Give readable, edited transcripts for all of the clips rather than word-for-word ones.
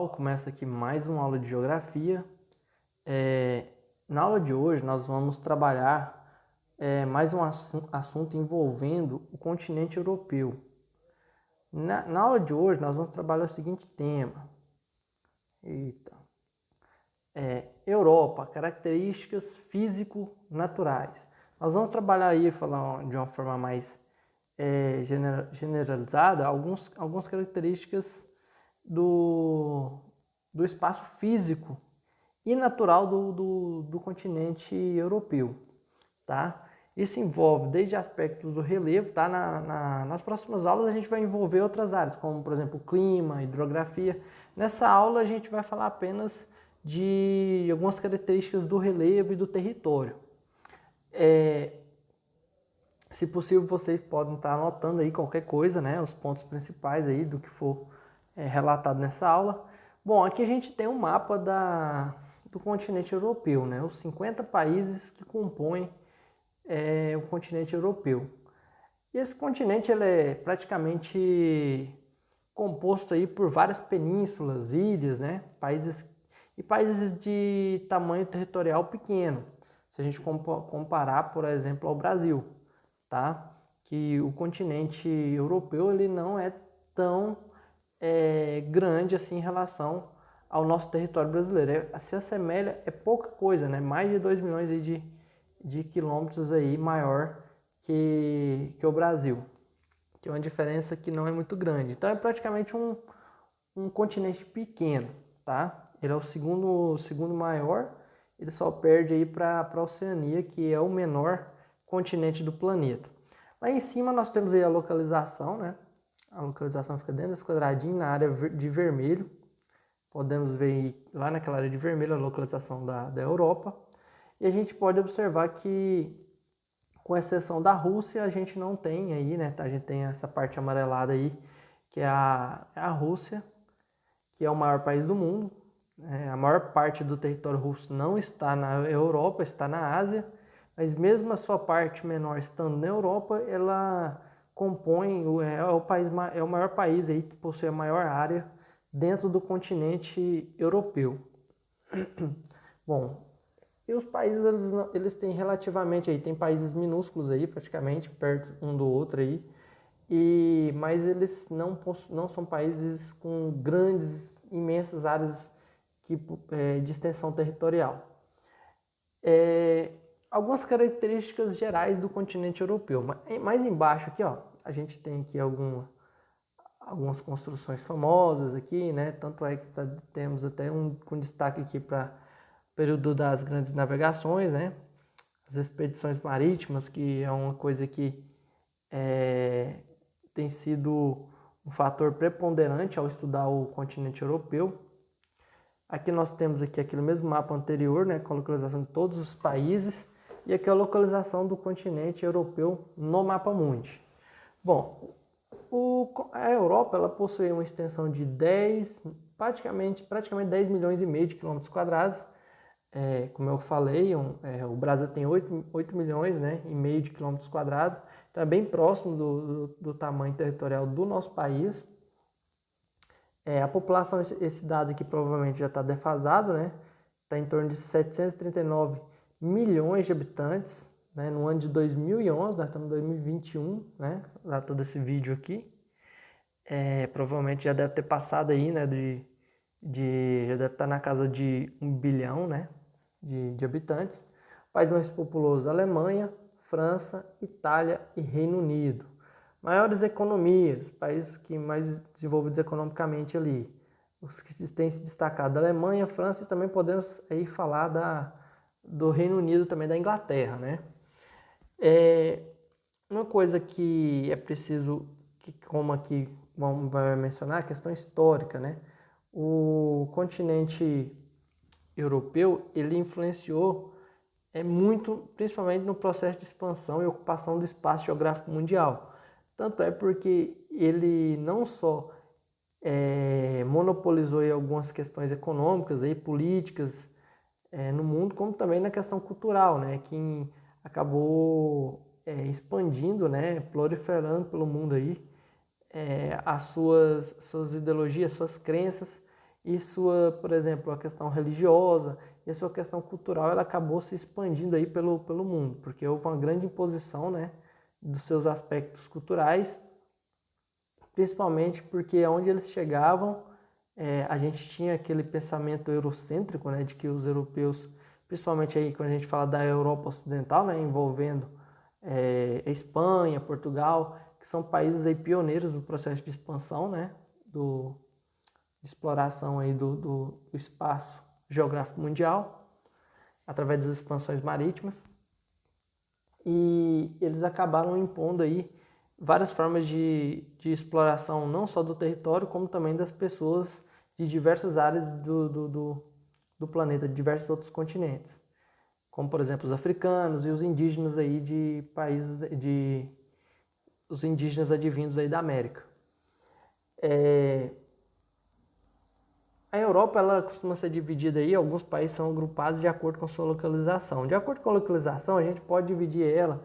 Começa aqui mais uma aula de geografia. Na aula de hoje nós vamos trabalhar mais um assunto envolvendo o continente europeu. Na aula de hoje nós vamos trabalhar o seguinte tema. Europa, características físico-naturais. Nós vamos trabalhar aí, falar de uma forma mais generalizada, algumas características do espaço físico e natural do continente europeu, tá? Isso envolve desde aspectos do relevo, tá? Nas próximas aulas a gente vai envolver outras áreas, como por exemplo clima, hidrografia. Nessa aula a gente vai falar apenas de algumas características do relevo e do território. Se possível, vocês podem estar anotando aí qualquer coisa, né? Os pontos principais aí do que for relatado nessa aula. Bom, aqui a gente tem um mapa do continente europeu, né? Os 50 países que compõem o continente europeu. E esse continente ele é praticamente composto aí por várias penínsulas, ilhas, né? Países de tamanho territorial pequeno. Se a gente comparar, por exemplo, ao Brasil, tá? Que o continente europeu ele não é tão grande assim em relação ao nosso território brasileiro. Se assemelha, é pouca coisa, né? Mais de 2 milhões aí de quilômetros aí maior que o Brasil, que é uma diferença que não é muito grande. Então é praticamente um continente pequeno, tá? Ele é o segundo maior, ele só perde aí para a Oceania, que é o menor continente do planeta. Lá em cima nós temos aí a localização, né? A localização fica dentro desse quadradinho na área de vermelho. Podemos ver lá naquela área de vermelho a localização da Europa. E a gente pode observar que, com exceção da Rússia, a gente não tem aí, né? A gente tem essa parte amarelada aí, que é a Rússia, que é o maior país do mundo. A maior parte do território russo não está na Europa, está na Ásia, mas mesmo a sua parte menor estando na Europa, ela compõe, é o maior país aí que possui a maior área dentro do continente europeu. Bom, e os países eles têm relativamente aí, tem países minúsculos aí praticamente perto um do outro aí, mas eles não são países com grandes, imensas áreas de extensão territorial. Algumas características gerais do continente europeu. Mais embaixo aqui, ó, a gente tem aqui algumas construções famosas aqui, né? Tanto é que temos até com destaque aqui para o período das grandes navegações, né? As expedições marítimas, que é uma coisa que tem sido um fator preponderante ao estudar o continente europeu. Aqui nós temos aquele mesmo mapa anterior, né, com a localização de todos os países, e aqui a localização do continente europeu no mapa mundi. Bom, a Europa ela possui uma extensão de praticamente 10 milhões e meio de quilômetros quadrados. Como eu falei, o Brasil tem 8 milhões, né, e meio de quilômetros quadrados, então é bem próximo do tamanho territorial do nosso país. A população, esse dado aqui provavelmente já está defasado, né? Está em torno de 739 milhões de habitantes, né? No ano de 2011, nós estamos em 2021, né? Data desse vídeo aqui. Provavelmente já deve ter passado aí, né? Já deve estar na casa de 1 bilhão, né? De habitantes. O país mais populoso, Alemanha, França, Itália e Reino Unido. Maiores economias, países que mais desenvolvidos economicamente ali. Os que têm se destacado, Alemanha, França, e também podemos aí falar do Reino Unido, também da Inglaterra, né? Uma coisa que é preciso, como aqui vamos mencionar, a questão histórica, né? O continente europeu, ele influenciou muito, principalmente no processo de expansão e ocupação do espaço geográfico mundial. Tanto é porque ele não só monopolizou aí algumas questões econômicas, aí, políticas no mundo, como também na questão cultural, né, que acabou expandindo, né, proliferando pelo mundo aí, as suas ideologias, suas crenças e sua, por exemplo, a questão religiosa e a sua questão cultural, ela acabou se expandindo aí pelo mundo, porque houve uma grande imposição, né, dos seus aspectos culturais, principalmente porque onde eles chegavam, a gente tinha aquele pensamento eurocêntrico, né, de que os europeus, principalmente aí quando a gente fala da Europa Ocidental, né, envolvendo Espanha, Portugal, que são países aí pioneiros no processo de expansão, né, de exploração aí do espaço geográfico mundial, através das expansões marítimas. E eles acabaram impondo aí várias formas de exploração, não só do território, como também das pessoas de diversas áreas do planeta, de diversos outros continentes. Como, por exemplo, os africanos e os indígenas aí de países, os indígenas advindos aí da América. A Europa, ela costuma ser dividida aí, alguns países são agrupados de acordo com sua localização. De acordo com a localização, a gente pode dividir ela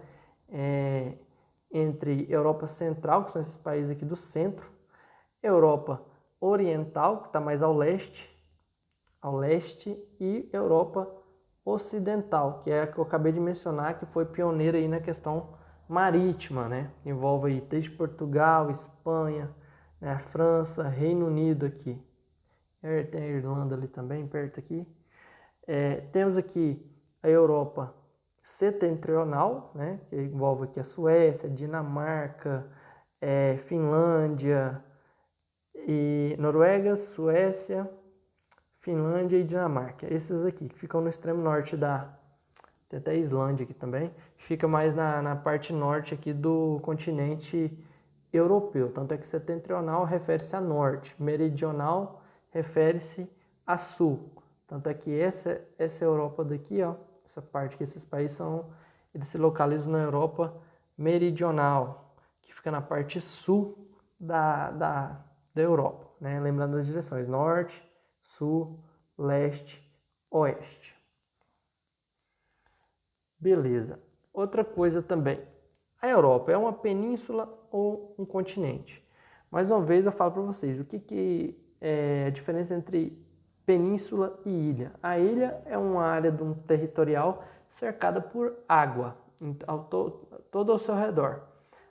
entre Europa Central, que são esses países aqui do centro, Europa Oriental, que está mais ao leste, e Europa Ocidental, que é a que eu acabei de mencionar, que foi pioneira aí na questão marítima, né? Envolve aí desde Portugal, Espanha, né? França, Reino Unido aqui. Tem a Irlanda ali também, perto aqui. Temos aqui a Europa setentrional, né, que envolve aqui a Suécia, Dinamarca, Finlândia, e Noruega, Suécia, Finlândia e Dinamarca. Esses aqui, que ficam no extremo norte tem até a Islândia aqui também, fica mais na parte norte aqui do continente europeu. Tanto é que setentrional refere-se a norte, meridional refere-se a sul. Tanto é que essa Europa daqui, ó, essa parte que esses países eles se localizam na Europa meridional, que fica na parte sul da Europa, né? Lembrando as direções norte, sul, leste, oeste. Beleza. Outra coisa também. A Europa é uma península ou um continente? Mais uma vez eu falo para vocês, o que é a diferença entre península e ilha? A ilha é uma área de um territorial cercada por água, todo ao seu redor.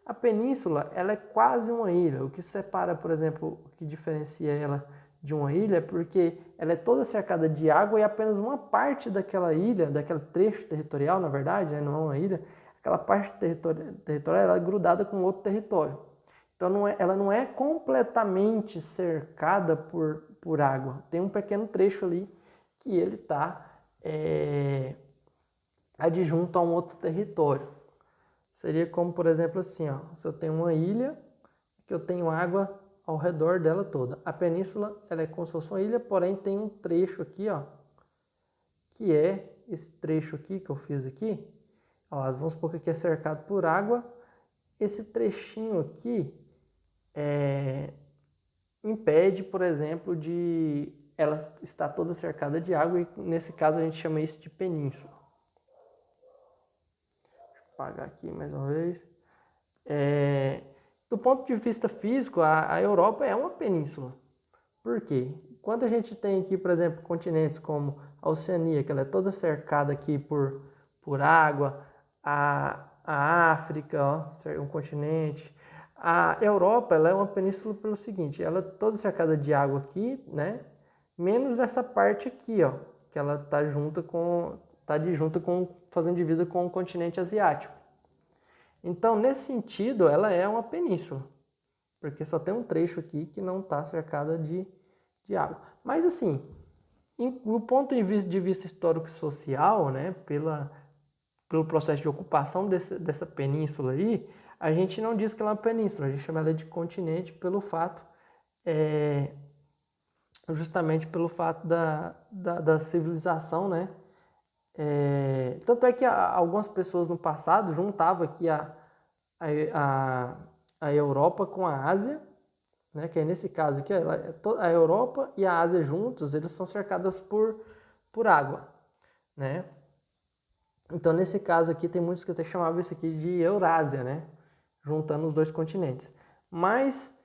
A península, ela é quase uma ilha. O que separa, por exemplo, o que diferencia ela de uma ilha é porque ela é toda cercada de água e apenas uma parte daquela ilha, daquele trecho territorial, na verdade, né, não é uma ilha, aquela parte territorial ela é grudada com outro território. Então ela não é completamente cercada por água. Tem um pequeno trecho ali que ele está adjunto a um outro território. Seria como, por exemplo, assim, ó, se eu tenho uma ilha, que eu tenho água ao redor dela toda. A península, ela é como se fosse uma ilha, porém tem um trecho aqui, ó, que é esse trecho aqui que eu fiz aqui. Ó, vamos supor que aqui é cercado por água. Esse trechinho aqui impede, por exemplo, de ela estar toda cercada de água e nesse caso a gente chama isso de península. Deixa eu apagar aqui mais uma vez. Do ponto de vista físico, a Europa é uma península. Por quê? Quando a gente tem aqui, por exemplo, continentes como a Oceania, que ela é toda cercada aqui por água, a África, ó, um continente. A Europa, ela é uma península pelo seguinte, ela é toda cercada de água aqui, né? Menos essa parte aqui, ó, que ela está fazendo divisa com o continente asiático. Então, nesse sentido, ela é uma península, porque só tem um trecho aqui que não está cercada de água. Mas assim, do ponto de vista histórico e social, né, pelo processo de ocupação dessa península aí, a gente não diz que ela é uma península, a gente chama ela de continente pelo fato, justamente pelo fato da civilização, né? Tanto é que algumas pessoas no passado juntavam aqui a Europa com a Ásia, né, que é nesse caso aqui, a Europa e a Ásia juntos, eles são cercados por água, né? Então, nesse caso aqui, tem muitos que até chamavam isso aqui de Eurásia, né? Juntando os dois continentes. Mas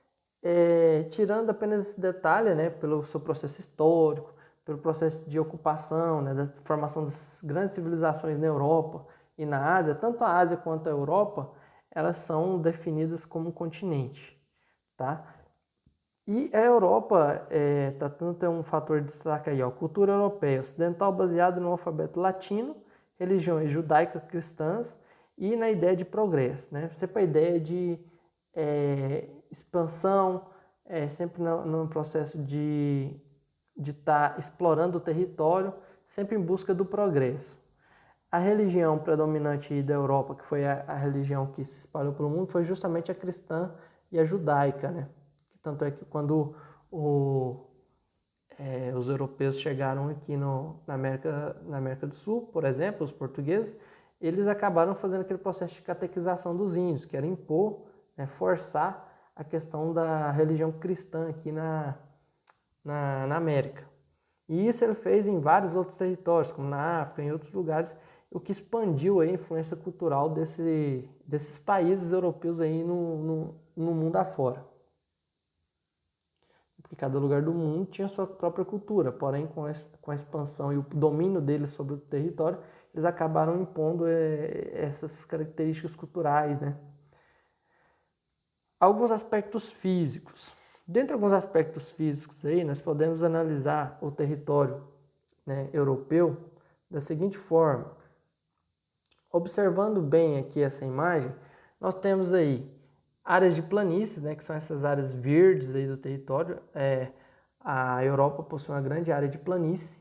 tirando apenas esse detalhe, né, pelo seu processo histórico, pelo processo de ocupação, né, da formação das grandes civilizações na Europa e na Ásia, tanto a Ásia quanto a Europa, elas são definidas como um continente, tá? E a Europa tanto é um fator de destaque aí, ó, cultura europeia ocidental baseada no alfabeto latino, religiões judaico-cristãs e na ideia de progresso, né? Sempre a ideia de expansão, sempre no processo de estar explorando o território, sempre em busca do progresso. A religião predominante da Europa, que foi a religião que se espalhou pelo mundo, foi justamente a cristã e a judaica, né? Tanto é que quando os europeus chegaram aqui na América do Sul, por exemplo, os portugueses, eles acabaram fazendo aquele processo de catequização dos índios, que era impor, né, forçar a questão da religião cristã aqui na América. E isso ele fez em vários outros territórios, como na África, em outros lugares, o que expandiu a influência cultural desses países europeus aí no mundo afora. Porque cada lugar do mundo tinha sua própria cultura, porém com a expansão e o domínio deles sobre o território, eles acabaram impondo essas características culturais, né? Alguns aspectos físicos. Dentre alguns aspectos físicos aí, nós podemos analisar o território, né, europeu da seguinte forma. Observando bem aqui essa imagem, nós temos aí áreas de planícies, né, que são essas áreas verdes aí do território. A Europa possui uma grande área de planície,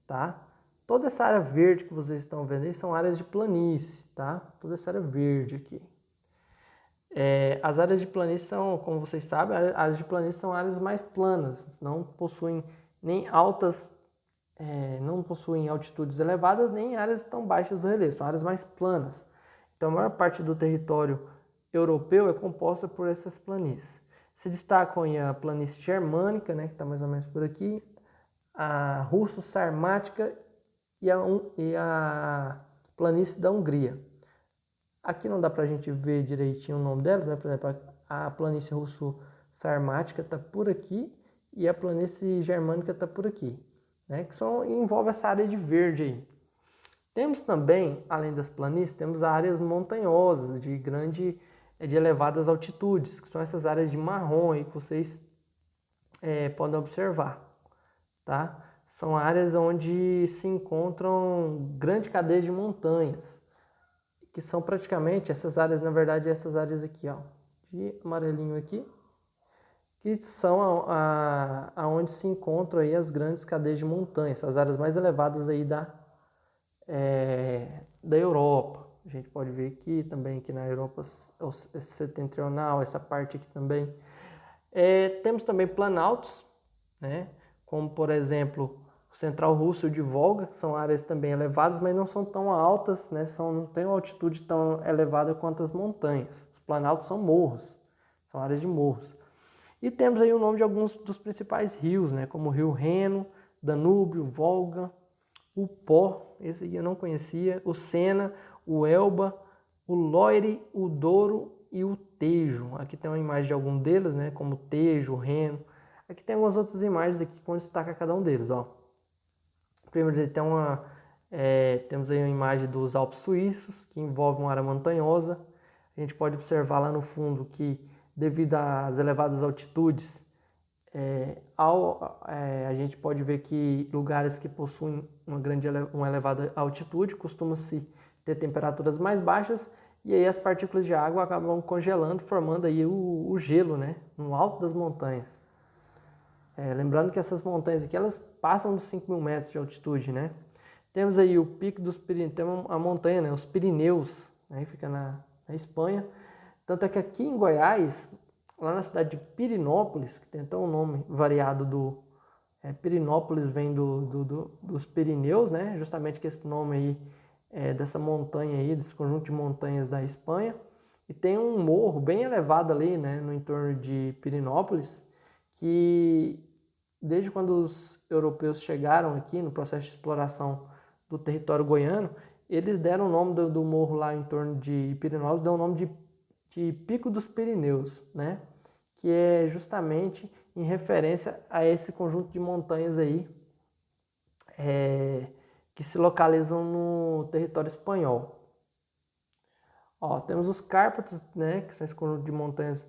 tá? Toda essa área verde que vocês estão vendo aí são áreas de planície, tá? Toda essa área verde aqui. As áreas de planície são, como vocês sabem, áreas de planície são áreas mais planas, não possuem nem não possuem altitudes elevadas, nem áreas tão baixas do relevo, são áreas mais planas. Então a maior parte do território europeu é composta por essas planícies. Se destacam a planície germânica, né, que está mais ou menos por aqui, a russo-sarmática e a planície da Hungria. Aqui não dá para a gente ver direitinho o nome delas, né? Por exemplo, a planície russo-sarmática está por aqui e a planície germânica está por aqui, né? Que envolve essa área de verde aí. Temos também, além das planícies, temos áreas montanhosas de elevadas altitudes, que são essas áreas de marrom aí que vocês podem observar, tá? São áreas onde se encontram grande cadeia de montanhas, que são praticamente essas áreas, na verdade, essas áreas aqui, ó, de amarelinho aqui, que são aonde se encontram aí as grandes cadeias de montanhas, as áreas mais elevadas aí da Europa. A gente pode ver aqui também, aqui na Europa setentrional, essa parte aqui também. Temos também planaltos, né? Como por exemplo o Central Russo de Volga, que são áreas também elevadas, mas não são tão altas, né? Não tem uma altitude tão elevada quanto as montanhas. Os planaltos são morros, são áreas de morros. E temos aí o nome de alguns dos principais rios, né? Como o Rio Reno, Danúbio, Volga, o Pó, esse aqui eu não conhecia, o Sena, o Elba, o Loire, o Douro e o Tejo. Aqui tem uma imagem de algum deles, né? Como o Tejo, o Reno. Aqui tem algumas outras imagens aqui com destaca cada um deles, ó. Primeiro temos aí uma imagem dos Alpes Suíços, que envolve uma área montanhosa. A gente pode observar lá no fundo que, devido às elevadas altitudes, a gente pode ver que lugares que possuem uma elevada altitude costuma-se ter temperaturas mais baixas e aí as partículas de água acabam congelando, formando aí o gelo, né, no alto das montanhas. Lembrando que essas montanhas aqui, elas passam dos 5.000 metros de altitude, né? Temos aí o Pico dos Pirineus, tem a montanha, né, os Pirineus, né, fica na Espanha. Tanto é que aqui em Goiás, lá na cidade de Pirinópolis, que tem até um nome variado Pirinópolis vem dos Pirineus, né? Justamente que esse nome aí dessa montanha aí, desse conjunto de montanhas da Espanha. E tem um morro bem elevado ali, né, no entorno de Pirinópolis, que desde quando os europeus chegaram aqui no processo de exploração do território goiano, eles deram o nome do morro lá em torno de Pirinópolis, deu o nome de Pico dos Pirineus, né? que é justamente em referência a esse conjunto de montanhas aí que se localizam no território espanhol. Ó, temos os Cárpatos, né, que são esse conjunto de montanhas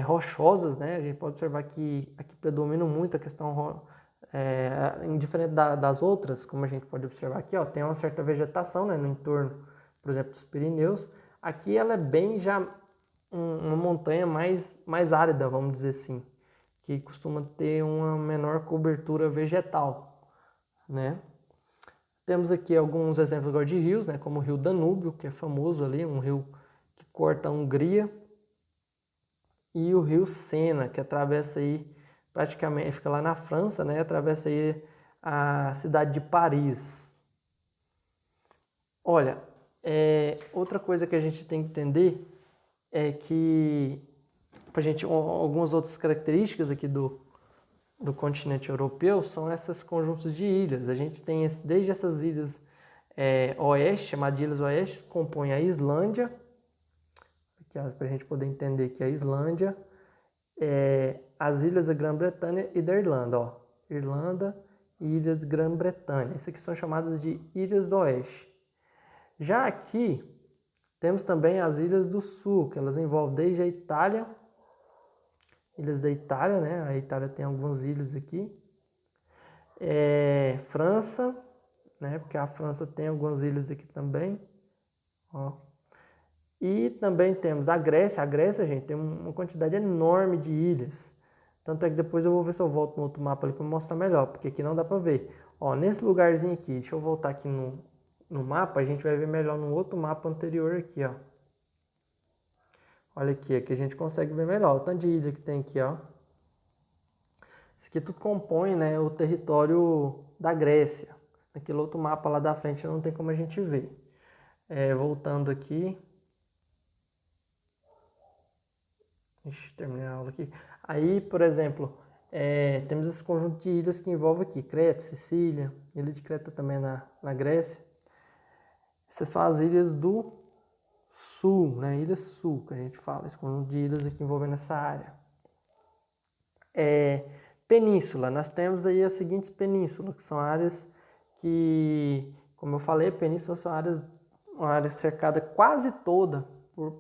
rochosas, né? A gente pode observar que aqui predomina muito a questão indiferente das outras, como a gente pode observar aqui, ó, tem uma certa vegetação, né, no entorno, por exemplo, dos Pirineus. Aqui ela é bem já uma montanha mais árida, vamos dizer assim, que costuma ter uma menor cobertura vegetal, né? Temos aqui alguns exemplos agora de rios, né, como o rio Danúbio, que é famoso ali, um rio que corta a Hungria, e o rio Sena, que atravessa aí praticamente, fica lá na França, né, atravessa aí a cidade de Paris. Olha, outra coisa que a gente tem que entender é que algumas outras características aqui do continente europeu são esses conjuntos de ilhas. A gente tem desde essas ilhas oeste, chamadas de ilhas oeste, que compõem a Islândia, para a gente poder entender que a Islândia, as ilhas da Grã-Bretanha e da Irlanda, ó, Irlanda e ilhas de Grã-Bretanha. Essas aqui são chamadas de ilhas do oeste. Já aqui temos também as ilhas do sul, que elas envolvem desde a Itália, ilhas da Itália, né? A Itália tem algumas ilhas aqui. França, né? Porque a França tem algumas ilhas aqui também. Ó. E também temos a Grécia. A Grécia, gente, tem uma quantidade enorme de ilhas. Tanto é que depois eu vou ver se eu volto no outro mapa ali para mostrar melhor, porque aqui não dá para ver. Ó, nesse lugarzinho aqui, deixa eu voltar aqui no mapa, a gente vai ver melhor no outro mapa anterior aqui, ó. Olha aqui a gente consegue ver melhor o tanto de ilha que tem aqui, ó. Isso aqui tudo compõe, né, o território da Grécia. Naquele outro mapa lá da frente não tem como a gente ver. Voltando aqui. Ixi, terminei a aula aqui. Aí, por exemplo, temos esse conjunto de ilhas que envolve aqui. Creta, Sicília, ilha de Creta também na Grécia. Essas são as ilhas do sul, né? Ilha Sul, que a gente fala. Esse conjunto de ilhas aqui envolvendo essa área. Península, nós temos aí as seguintes penínsulas, que são áreas que, como eu falei, penínsulas são uma área cercada quase toda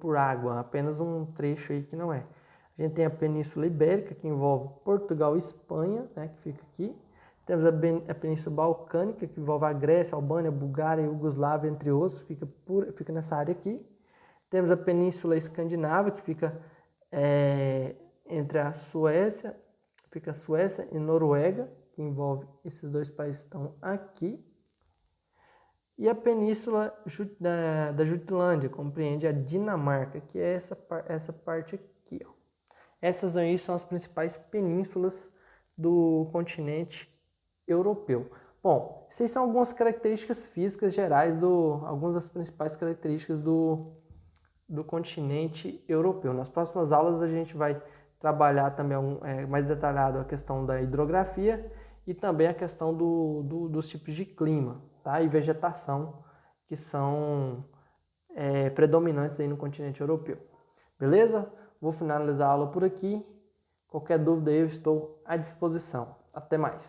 por água, apenas um trecho aí que não é. A gente tem a Península Ibérica, que envolve Portugal e Espanha, né, que fica aqui. Temos a Península Balcânica, que envolve a Grécia, a Albânia, a Bulgária, a Iugoslávia, entre outros, fica nessa área aqui. Temos a Península Escandinava, que fica entre a Suécia, e Noruega, que envolve esses dois países que estão aqui. E a Península da Jutlândia, compreende a Dinamarca, que é essa parte aqui, ó. Essas aí são as principais penínsulas do continente europeu. Bom, essas são algumas características físicas gerais, algumas das principais características do continente europeu. Nas próximas aulas a gente vai trabalhar também mais detalhado a questão da hidrografia e também a questão dos tipos de clima, tá? E vegetação que são predominantes aí no continente europeu. Beleza? Vou finalizar a aula por aqui. Qualquer dúvida aí eu estou à disposição. Até mais.